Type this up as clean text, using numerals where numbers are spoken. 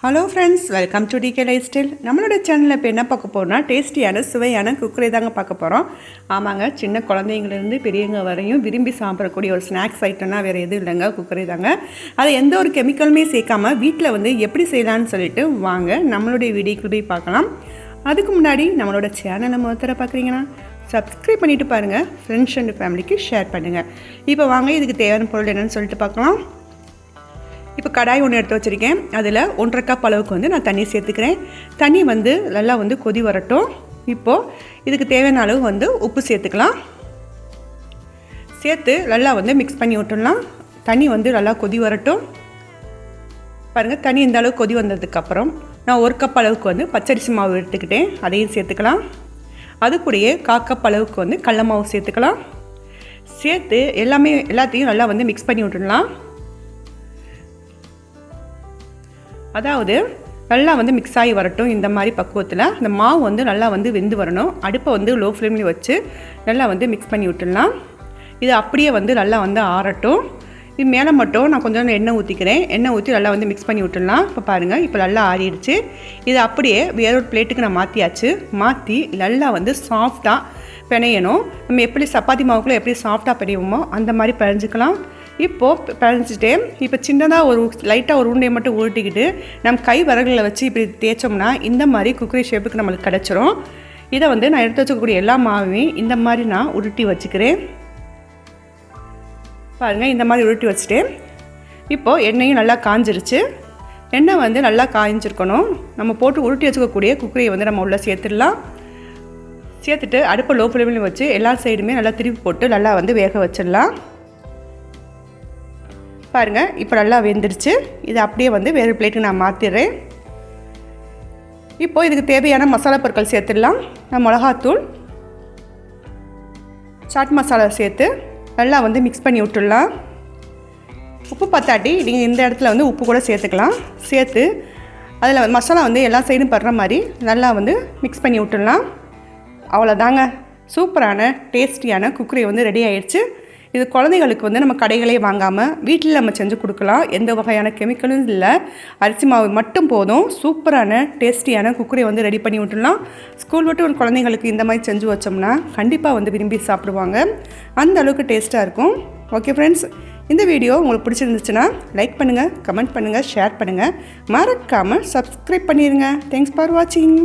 Hello friends, welcome to DK lifestyle. நம்மளோட சேனலில் இப்போ என்ன பார்க்க போகிறோம்னா டேஸ்டியான சுவையான குக்கரை தாங்க பார்க்க போகிறோம். ஆமாங்க, சின்ன குழந்தைங்கலேருந்து பெரியவங்க வரையும் விரும்பி சாப்பிடக்கூடிய ஒரு ஸ்நாக்ஸ் ஐட்டம்னா வேறு எதுவும் இல்லைங்க, குக்கரை தாங்க. அதை எந்த ஒரு கெமிக்கலுமே சேர்க்காமல் வீட்டில் எப்படி செய்யலான்னு சொல்லிட்டு வாங்க நம்மளுடைய வீடியோக்கு போய் பார்க்கலாம். அதுக்கு முன்னாடி நம்மளோட சேனலை முதல்ல பார்க்குறீங்கன்னா சப்ஸ்கிரைப் பண்ணிவிட்டு பாருங்கள், ஃப்ரெண்ட்ஸ் அண்ட் ஃபேமிலிக்கு ஷேர் பண்ணுங்கள். இப்போ வாங்க இதுக்கு தேவையான பொருள் என்னென்னு சொல்லிட்டு பார்க்கலாம். இப்போ கடாய் ஒன்று எடுத்து வச்சுருக்கேன். அதில் 1.5 கப் அளவுக்கு நான் தண்ணி சேர்த்துக்கிறேன். தண்ணி நல்லா கொதி வரட்டும். இப்போது இதுக்கு தேவையான அளவு உப்பு சேர்த்துக்கலாம். சேர்த்து நல்லா மிக்ஸ் பண்ணி விட்டுடலாம். தண்ணி நல்லா கொதி வரட்டும். பாருங்கள், தண்ணி இந்த அளவுக்கு கொதி வந்ததுக்கப்புறம் நான் 1 கப் அளவுக்கு பச்சரிசி மாவு எடுத்துக்கிட்டேன். அதையும் சேர்த்துக்கலாம். அது கூடயே 1/4 கப் அளவுக்கு கடல மாவு சேர்த்துக்கலாம். சேர்த்து எல்லாத்தையும் நல்லா மிக்ஸ் பண்ணி விட்டுடலாம். அதாவது நல்லா மிக்ஸ் ஆகி வரட்டும். இந்த மாதிரி பக்குவத்தில் அந்த மாவு நல்லா வெந்து வரணும். அடுப்பை லோ ஃப்ளேமில் வச்சு நல்லா மிக்ஸ் பண்ணி விட்டுடலாம். இது அப்படியே நல்லா ஆறட்டும். இது மேலே மட்டும் நான் கொஞ்சம் எண்ணெய் ஊற்றிக்கிறேன். எண்ணெய் ஊற்றி நல்லா மிக்ஸ் பண்ணி விட்டுடலாம். இப்போ பாருங்கள், இப்போ நல்லா ஆறிடுச்சு. இது அப்படியே வேறொரு பிளேட்டுக்கு நான் மாற்றியாச்சு. மாற்றி நல்லா சாஃப்டாக பிணையணும். நம்ம எப்படி சப்பாத்தி மாவுக்குள்ளே எப்படி சாஃப்டாக பிணையுமோ அந்த மாதிரி பிணைஞ்சிக்கலாம். இப்போது பிணைஞ்சிட்டு இப்போ சின்னதாக லைட்டாக ஒரு உருண்டையை மட்டும் உருட்டிக்கிட்டு நம்ம கை விரல்களில் வச்சு இப்படி தேய்ச்சோம்னா இந்த மாதிரி குக்கரி ஷேப்புக்கு நம்மளுக்கு கிடச்சிரும். இதை நான் எடுத்து வச்சுக்கக்கூடிய எல்லா மாவையும் இந்த மாதிரி நான் உருட்டி வச்சுக்கிறேன். பாருங்கள், இந்த மாதிரி உருட்டி வச்சுட்டேன். இப்போது எண்ணெயும் நல்லா காஞ்சிருச்சு. எண்ணெய் நல்லா காய்ஞ்சிருக்கணும். நம்ம போட்டு உருட்டி வச்சுக்கக்கூடிய குக்கரியை நம்ம உள்ளே சேர்த்துடலாம். சேர்த்துட்டு அடுப்பை லோ ஃப்ளேமில் வச்சு எல்லா சைடுமே நல்லா திருப்பி போட்டு நல்லா வேக வச்சிடலாம். பாருங்கள், இப்போ நல்லா வெந்துருச்சு. இது அப்படியே வேறு பிளேட்டுக்கு நான் மாற்றிடுறேன். இப்போது இதுக்கு தேவையான மசாலா பொருட்கள் சேர்த்துடலாம். நான் மிளகாத்தூள், சாட் மசாலா சேர்த்து நல்லா மிக்ஸ் பண்ணி விட்டுடலாம். உப்பு பத்தாட்டி நீங்கள் இந்த இடத்துல உப்பு கூட சேர்த்துக்கலாம். சேர்த்து அதில் மசாலா எல்லா சைடும் படுற மாதிரி நல்லா மிக்ஸ் பண்ணி விட்டுடலாம். அவ்வளோதாங்க, சூப்பரான டேஸ்டியான குக்கரி ரெடி ஆயிடுச்சு. இது குழந்தைகளுக்கு நம்ம கடைகளே வாங்காமல் வீட்டில் நம்ம செஞ்சு கொடுக்கலாம். எந்த வகையான கெமிக்கலும் இல்லை, அரிசி மாவு மட்டும் போதும். சூப்பரான டேஸ்டியான குக்கரி ரெடி பண்ணி விட்டுடலாம். ஸ்கூல் விட்டு ஒரு குழந்தைங்களுக்கு இந்த மாதிரி செஞ்சு வச்சோம்னா கண்டிப்பாக விரும்பி சாப்பிடுவாங்க. அந்த அளவுக்கு டேஸ்ட்டாக இருக்கும். ஓகே ஃப்ரெண்ட்ஸ், இந்த வீடியோ உங்களுக்கு பிடிச்சிருந்துச்சுன்னா லைக் பண்ணுங்கள், கமெண்ட் பண்ணுங்கள், ஷேர் பண்ணுங்கள். மறக்காமல் சப்ஸ்கிரைப் பண்ணிடுங்க. தேங்க்ஸ் ஃபார் வாட்சிங்.